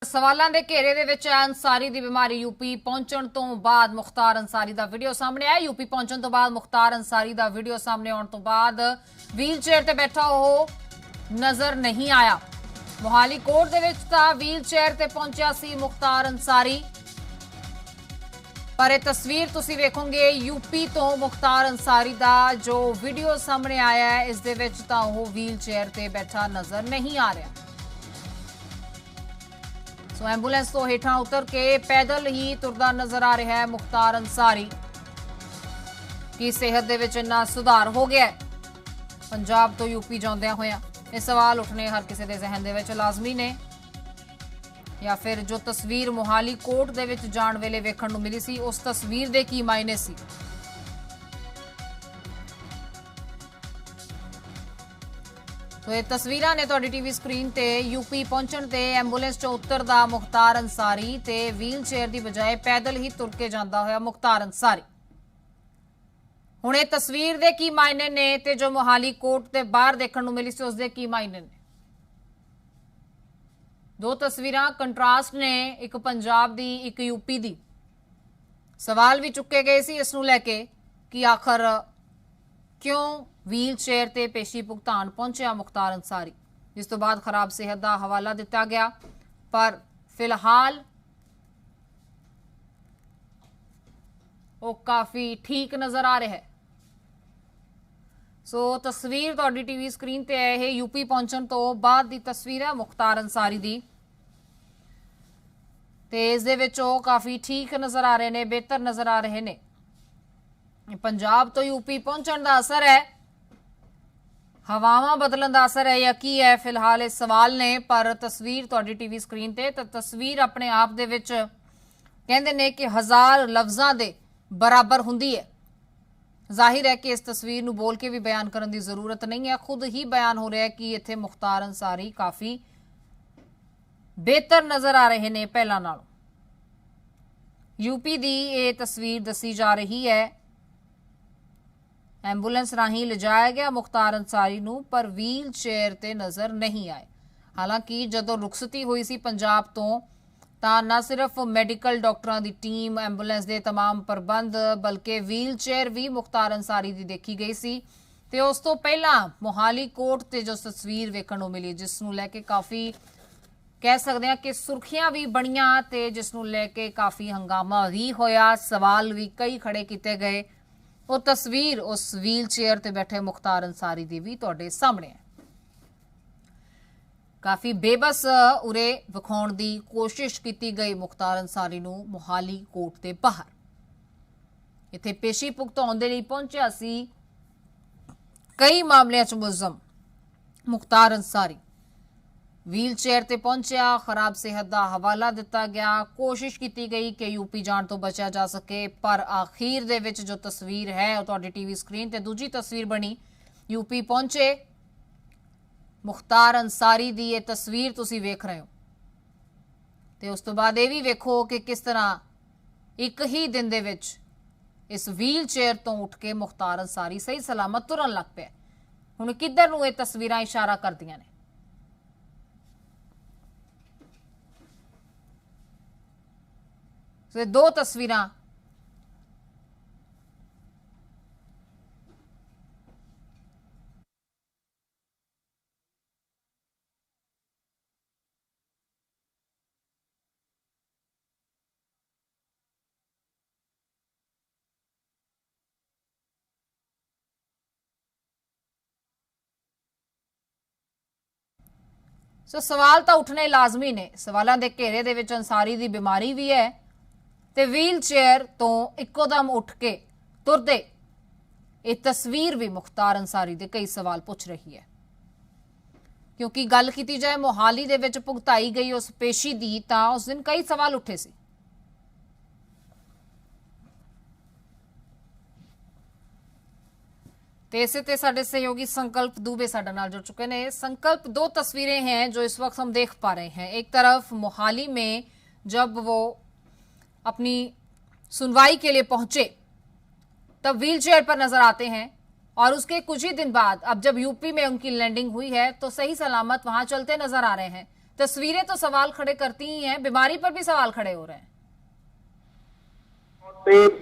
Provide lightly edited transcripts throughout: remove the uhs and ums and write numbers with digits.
ਸਵਾਲਾਂ ਦੇ ਘੇਰੇ ਦੇ ਵਿੱਚ ਅੰਸਾਰੀ ਦੀ ਬਿਮਾਰੀ ਯੂਪੀ ਪਹੁੰਚਣ ਤੋਂ ਬਾਅਦ ਮੁਖਤਾਰ ਅੰਸਾਰੀ ਦਾ ਵੀਡੀਓ ਸਾਹਮਣੇ ਆਇਆ। ਯੂਪੀ ਪਹੁੰਚਣ ਤੋਂ ਬਾਅਦ ਮੁਖਤਾਰ ਅੰਸਾਰੀ ਦਾ ਵੀਡੀਓ ਸਾਹਮਣੇ ਆਉਣ ਤੋਂ ਬਾਅਦ ਵੀਲ ਚੇਅਰ ਤੇ ਬੈਠਾ ਉਹ ਨਜ਼ਰ ਨਹੀਂ ਆਇਆ। ਮੋਹਾਲੀ ਕੋਰਟ ਦੇ ਵਿੱਚ ਤਾਂ ਵੀਲ ਚੇਅਰ ਤੇ ਪਹੁੰਚਿਆ ਸੀ ਮੁਖਤਾਰ ਅੰਸਾਰੀ, ਪਰ ਇਹ ਤਸਵੀਰ ਤੁਸੀਂ ਵੇਖੋਗੇ ਯੂਪੀ ਤੋਂ ਮੁਖਤਾਰ ਅੰਸਾਰੀ ਦਾ ਜੋ ਵੀਡੀਓ ਸਾਹਮਣੇ ਆਇਆ ਹੈ, ਇਸ ਦੇ ਵਿੱਚ ਤਾਂ ਉਹ ਵੀਲ ਚੇਅਰ ਤੇ ਬੈਠਾ ਨਜ਼ਰ ਨਹੀਂ ਆ ਰਿਹਾ। ਸੋ ਐਂਬੂਲੈਂਸ ਤੋਂ ਹੇਠਾਂ ਉਤਰ ਕੇ ਪੈਦਲ ਹੀ ਤੁਰਦਾ ਨਜ਼ਰ ਆ ਰਿਹਾ ਹੈ ਮੁਖਤਾਰ ਅੰਸਾਰੀ। ਕੀ ਸਿਹਤ ਦੇ ਵਿੱਚ ਇੰਨਾ ਸੁਧਾਰ ਹੋ ਗਿਆ ਹੈ ਪੰਜਾਬ ਤੋਂ ਯੂਪੀ ਜਾਂਦਿਆਂ ਹੋਇਆਂ? ਇਹ ਸਵਾਲ ਉੱਠਣੇ ਹਰ ਕਿਸੇ ਦੇ ਜ਼ਿਹਨ ਦੇ ਵਿੱਚ ਲਾਜ਼ਮੀ ਨੇ। ਜਾਂ ਫਿਰ ਜੋ ਤਸਵੀਰ ਮੋਹਾਲੀ ਕੋਰਟ ਦੇ ਵਿੱਚ ਜਾਣ ਵੇਲੇ ਵੇਖਣ ਨੂੰ ਮਿਲੀ ਸੀ, ਉਸ ਤਸਵੀਰ ਦੇ ਕੀ ਮਾਇਨੇ ਸੀ? तो ये तस्वीरां ने तुहाडी टीवी स्क्रीन ते यूपी पहुंचण ते एंबूलेंस चों उतरदा मुख्तार अंसारी ते व्हील चेयर की बजाय पैदल ही तुर के जांदा होया मुख्तार अंसारी। हुण ये तस्वीर दे की मायने ने ते जो मोहाली कोर्ट ते बाहर देखण नूं मिली सी उस दे की मायने ने? दो तस्वीरां कंट्रास्ट ने, एक पंजाब दी एक यूपी दी। सवाल भी चुके गए सी इस नूं लैके कि आखिर क्यों व्हील चेयर ते पेशी भुगतान पहुंचा मुख्तार अंसारी, जिस तो बाद खराब सेहत का हवाला दिता गया। पर फिलहाल वो काफी ठीक नजर आ रहा है। सो तस्वीर तुहाडी टीवी स्क्रीन ते है, ये यूपी पहुंचण तो बाद दी तस्वीर है मुख्तार अंसारी दी। ते इस दे विच वो काफी ठीक नजर आ रहे ने, बेहतर नजर आ रहे ने। पंजाब तो यूपी पहुंचण दा असर है, हवावां बदलण दा असर है या की है, फिलहाल इस सवाल ने। पर तस्वीर तुहाडी टीवी स्क्रीन ते तस्वीर अपने आप दे विच कहंदे ने कि 1000 लफ्जां दे बराबर हुंदी है। जाहिर है कि इस तस्वीर नूं बोल के भी बयान करन दी जरूरत नहीं है, खुद ही बयान हो रहा है कि इत्थे मुख्तार अंसारी काफ़ी बेहतर नज़र आ रहे ने पहलां नालों। यूपी दी ये तस्वीर दसी जा रही है। एंबूलेंस राही लिजाया गया मुख्तार अंसारी नूं, पर व्हील चेयर ते नज़र नहीं आए। हालांकि जदों रुखसती हुई सी पंजाब तो तां ना सिर्फ मैडिकल डॉक्टरां दी टीम, एंबूलेंस दे तमाम प्रबंध, बल्कि व्हील चेयर भी मुख्तार अंसारी दी देखी गई सी। ते उस तो पहलां मोहाली कोर्ट ते जो तस्वीर वेखण नूं मिली, जिस नूं लैके काफ़ी कह सकते हैं कि सुर्खियां भी बणियां ते जिस नूं लैके काफ़ी हंगामा भी होया, सवाल भी कई खड़े किए गए। वो तस्वीर उस व्हील चेयर ते बैठे मुख्तार अंसारी दी भी तुहाडे सामने है। काफ़ी बेबस उरे विखाउण दी कोशिश की गई मुख्तार अंसारी नूं मोहाली कोर्ट के बाहर। इत्थे पेशी भुगताउण दे लई पहुंचिया सी कई मामलिਆਂ 'ਚ मुलजम मुख्तार अंसारी। व्हील चेयर ते पहुंचा, खराब सेहत का हवाला दिता गया, कोशिश की गई कि यूपी जाण तो बचा जा सके। पर आखिर दे विच जो तस्वीर है वो तुहाडी टीवी स्क्रीन ते दूजी तस्वीर बनी। यूपी पहुंचे मुख्तार अंसारी दी ये तस्वीर तुसीं वेख रहे हो। ते उस तो बाद ये भी वेखो कि किस तरह एक ही दिन दे विच इस व्हील चेयर तो उठ के मुख्तार अंसारी सही सलामत तुरन लग पिया। हुण किधर नूं ये तस्वीरां इशारा करदियां ने? तो दो तस्वीरां सो सवाल तो उठने लाजमी ने। सवालों के घेरे दे विच अंसारी दी बीमारी भी है ते व्हील चेयर तो इकोदम उठ के तुरदे ये तस्वीर भी मुख्तार अंसारी दे कई सवाल पुछ रही है। क्योंकि गल की जाए मोहाली दे विच भुगताई गई उस पेशी दी, तां उस दिन कई सवाल उठे सी। ते इसे ते साडे सहयोगी संकल्प दुबे साडे नाल जुड़ चुके हैं। संकल्प, दो तस्वीरें हैं जो इस वक्त हम देख पा रहे हैं। एक तरफ मोहाली में जब वो अपनी सुनवाई के लिए पहुंचे तब व्हील चेयर पर नजर आते हैं, और उसके कुछ ही दिन बाद अब जब यूपी में उनकी लैंडिंग हुई है तो सही सलामत वहां चलते नजर आ रहे हैं। तस्वीरें तो सवाल खड़े करती ही हैं, बीमारी पर भी सवाल खड़े हो रहे हैं।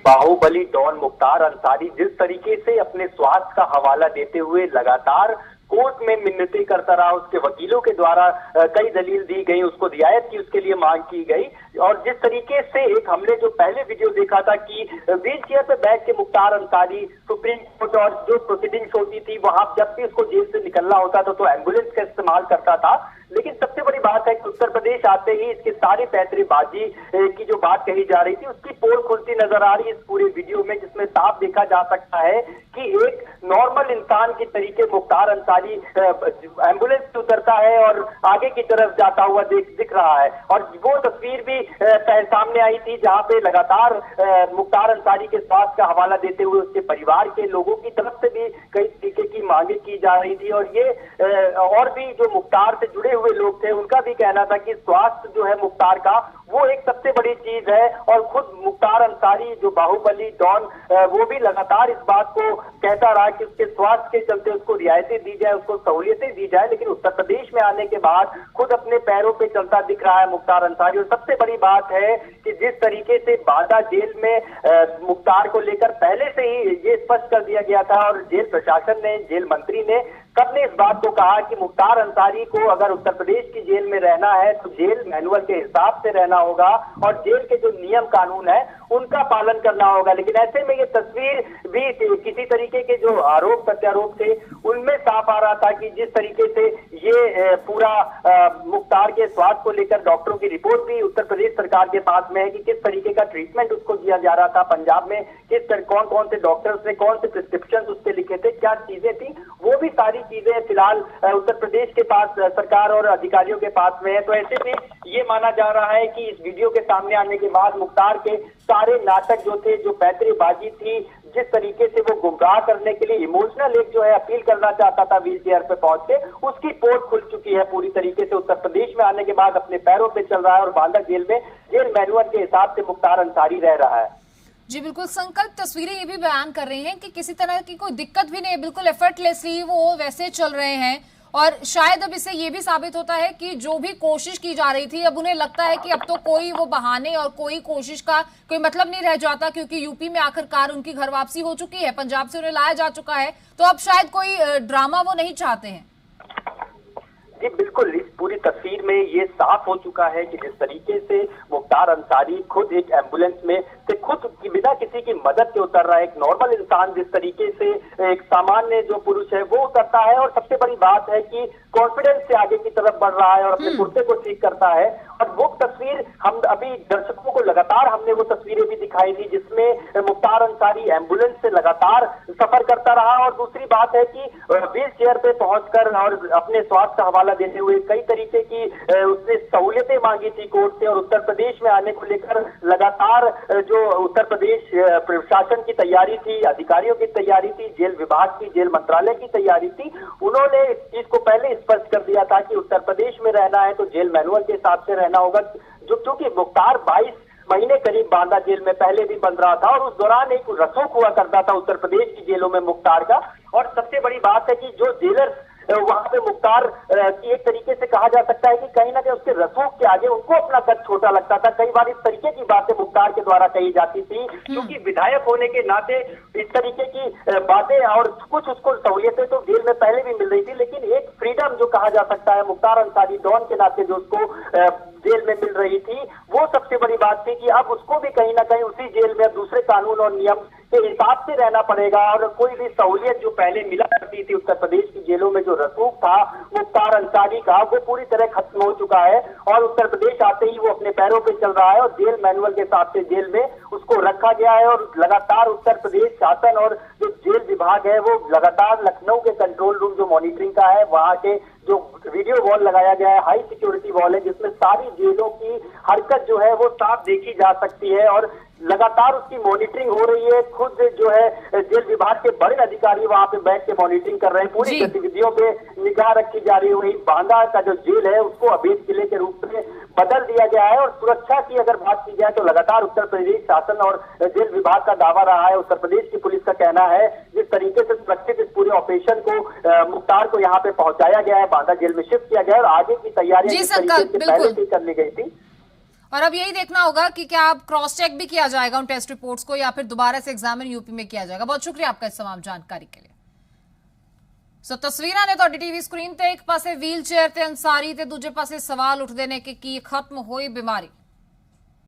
बाहुबली डॉन मुख्तार अंसारी जिस तरीके से अपने स्वास्थ्य का हवाला देते हुए लगातार कोर्ट में मिन्नतें करता रहा, उसके वकीलों के द्वारा कई दलील दी गई, उसको रियायत की उसके लिए मांग की गई। और जिस तरीके से एक हमने जो पहले वीडियो देखा था कि व्हील चेयर पे बैठ के मुख्तार अंसारी सुप्रीम कोर्ट और जो प्रोसीडिंग्स होती थी वहां जब भी उसको जेल से निकलना होता था तो एम्बुलेंस का इस्तेमाल करता था। लेकिन सबसे बड़ी बात है कि उत्तर प्रदेश आते ही इसके सारे पैतरेबाजी की जो बात कही जा रही थी उसकी पोल खुलती नजर आ रही है इस पूरे वीडियो में, जिसमें साफ देखा जा सकता है कि एक नॉर्मल इंसान की तरीके मुख्तार अंसारी एम्बुलेंस से उतरता है और आगे की तरफ जाता हुआ दिख रहा है। और वो तस्वीर भी सामने आई थी जहां पे लगातार मुख्तार अंसारी के स्वास्थ्य का हवाला देते हुए उसके परिवार के लोगों की तरफ से भी कई तरीके की मांगे की जा रही थी। और ये और भी जो मुख्तार से जुड़े हुए लोग थे उनका भी कहना था कि स्वास्थ्य जो है मुख्तार का वो एक सबसे बड़ी चीज है। और खुद मुख्तार अंसारी जो बाहुबली डॉन वो भी लगातार इस बात को कहता रहा कि उसके स्वास्थ्य के चलते उसको रियायतें दी जाए, उसको सहूलियतें दी जाए। लेकिन उत्तर प्रदेश में आने के बाद खुद अपने पैरों पे चलता दिख रहा है मुख्तार अंसारी। और सबसे बड़ी बात है कि जिस तरीके से बांदा जेल में मुख्तार को लेकर पहले से ही ये स्पष्ट कर दिया गया था और जेल प्रशासन ने, जेल मंत्री ने सबने इस बात को कहा कि मुख्तार अंसारी को अगर उत्तर प्रदेश की जेल में रहना है तो जेल मैनुअल के हिसाब से रहना होगा और जेल के जो नियम कानून है उनका पालन करना होगा। लेकिन ऐसे में ये तस्वीर भी किसी तरीके के जो आरोप प्रत्यारोप थे उनमें साफ आ रहा था कि जिस तरीके से ये पूरा मुख्तार के स्वास्थ्य को लेकर डॉक्टरों की रिपोर्ट भी उत्तर प्रदेश सरकार के पास में है कि किस तरीके का ट्रीटमेंट उसको दिया जा रहा था पंजाब में, कौन कौन से डॉक्टर्स ने कौन से प्रिस्क्रिप्शन उसके लिखे थे, क्या चीजें थी, वो भी सारी चीजें फिलहाल उत्तर प्रदेश के पास सरकार और अधिकारियों के पास में है। तो ऐसे में ये माना जा रहा है कि इस वीडियो के सामने आने के बाद मुख्तार के सारे नाटक जो थे, जो पैतरेबाजी थी, जिस तरीके से वो गुमराह करने के लिए इमोशनल एक जो है अपील करना चाहता था व्हील चेयर पे पहुंच के, उसकी पोल खुल चुकी है पूरी तरीके से। उत्तर प्रदेश में आने के बाद अपने पैरों पे चल रहा है और बांदा जेल में जेल मैनुअल के हिसाब से मुख्तार अंसारी रह रहा है। जी बिल्कुल, संकल्प तस्वीरें ये भी बयान कर रही हैं कि किसी तरह की कोई दिक्कत भी नहीं है, बिल्कुल एफर्टलेसली वो वैसे चल रहे हैं। और शायद अब इससे ये भी साबित होता है कि जो भी कोशिश की जा रही थी अब उन्हें लगता है कि अब तो कोई वो बहाने और कोई कोशिश का कोई मतलब नहीं रह जाता, क्योंकि यूपी में आखिरकार उनकी घर वापसी हो चुकी है, पंजाब से उन्हें लाया जा चुका है, तो अब शायद कोई ड्रामा वो नहीं चाहते हैं। जी बिल्कुल, इस पूरी तस्वीर में ये साफ हो चुका है कि जिस तरीके से मुख्तार अंसारी खुद एक एम्बुलेंस में से खुद बिना किसी की मदद के उतर रहा है, एक नॉर्मल इंसान जिस तरीके से एक सामान्य जो पुरुष है वो उतरता है। और सबसे बड़ी बात है कि कॉन्फिडेंस से आगे की तरफ बढ़ रहा है और अपने कुर्ते को ठीक करता है। और वो तस्वीर हम अभी दर्शकों को लगातार हमने वो तस्वीरें भी दिखाई थी जिसमें मुख्तार अंसारी एम्बुलेंस से लगातार सफर करता रहा। और दूसरी बात है कि व्हील चेयर पे पहुंचकर और अपने स्वास्थ्य का हवाला देते हुए कई तरीके की उसने सहूलियतें मांगी थी कोर्ट से। और उत्तर प्रदेश में आने को लेकर लगातार जो उत्तर प्रदेश प्रशासन की तैयारी थी, अधिकारियों की तैयारी थी, जेल विभाग की, जेल मंत्रालय की तैयारी थी, उन्होंने इस चीज को पहले स्पष्ट कर दिया था कि उत्तर प्रदेश में रहना है तो जेल मैनुअल के हिसाब से रहना होगा। जो क्योंकि मुख्तार 22 महीने करीब बांदा जेल में पहले भी बंद रहा था और उस दौरान एक रसूख हुआ करता था उत्तर प्रदेश की जेलों में मुख्तार का। और सबसे बड़ी बात है कि जो जेलर वहां पे मुख्तार की एक तरीके से कहा जा सकता है कि कहीं ना कहीं उसके रसूख के आगे उनको अपना कद छोटा लगता था। कई बार इस तरीके की बातें मुख्तार के द्वारा कही जाती थी क्योंकि विधायक होने के नाते इस तरीके की बातें और कुछ उसको सहूलियतें तो जेल में पहले भी मिल रही थी, लेकिन एक फ्रीडम जो कहा जा सकता है मुख्तार अंसारी डॉन के नाते जो उसको जेल में मिल रही थी, वो सबसे बड़ी बात थी कि अब उसको भी कहीं ना कहीं उसी जेल में दूसरे कानून और नियम के हिसाब से रहना पड़ेगा। और कोई भी सहूलियत जो पहले मिला करती थी उत्तर प्रदेश की जेलों में, जो रसूख था मुख्तार अंसारी का, वो पूरी तरह खत्म हो चुका है। और उत्तर प्रदेश आते ही वो अपने पैरों पे चल रहा है और जेल मैनुअल के हिसाब से जेल में उसको रखा गया है। और लगातार उत्तर प्रदेश शासन और जो जेल विभाग है वो लगातार लखनऊ के कंट्रोल रूम जो मॉनिटरिंग का है, वहां के जो वीडियो वॉल लगाया गया है, हाई सिक्योरिटी वॉल है जिसमें सारी जेलों की हरकत जो है वो साफ देखी जा सकती है। और लगातार उसकी मॉनिटरिंग हो रही है। खुद जो है जेल विभाग के बड़े अधिकारी वहां पे बैठ के मॉनिटरिंग कर रहे हैं, पूरी गतिविधियों पे निगाह रखी जा रही है। वहीं बांदा का जो जेल है उसको अवैध किले के रूप में बदल दिया गया है। और सुरक्षा की अगर बात की जाए तो लगातार उत्तर प्रदेश शासन और जेल विभाग का दावा रहा है, उत्तर प्रदेश की पुलिस का कहना है, जिस तरीके से सुरक्षित इस पूरे ऑपरेशन को मुख्तार को यहाँ पे पहुंचाया गया है, बांदा जेल में शिफ्ट किया गया है और आगे की तैयारियां जिस तरीके से पहले से कर ली गई थी। और अब यही देखना होगा कि क्या आप क्रॉस चेक भी किया जाएगा उन टेस्ट रिपोर्ट्स को, या फिर दोबारा से एग्जामिन यूपी में किया जाएगा। बहुत शुक्रिया आपका इस तमाम जानकारी के लिए। सो तस्वीरां ने ਤੁਹਾਡੀ टीवी स्क्रीन ਤੇ ਇੱਕ ਪਾਸੇ ਵੀਲ ਚੇਅਰ ਤੇ ਅੰਸਾਰੀ ਤੇ ਦੂਜੇ ਪਾਸੇ ਸਵਾਲ ਉੱਠਦੇ ਨੇ ਕਿ ਕੀ ਖਤਮ ਹੋਈ ਬਿਮਾਰੀ।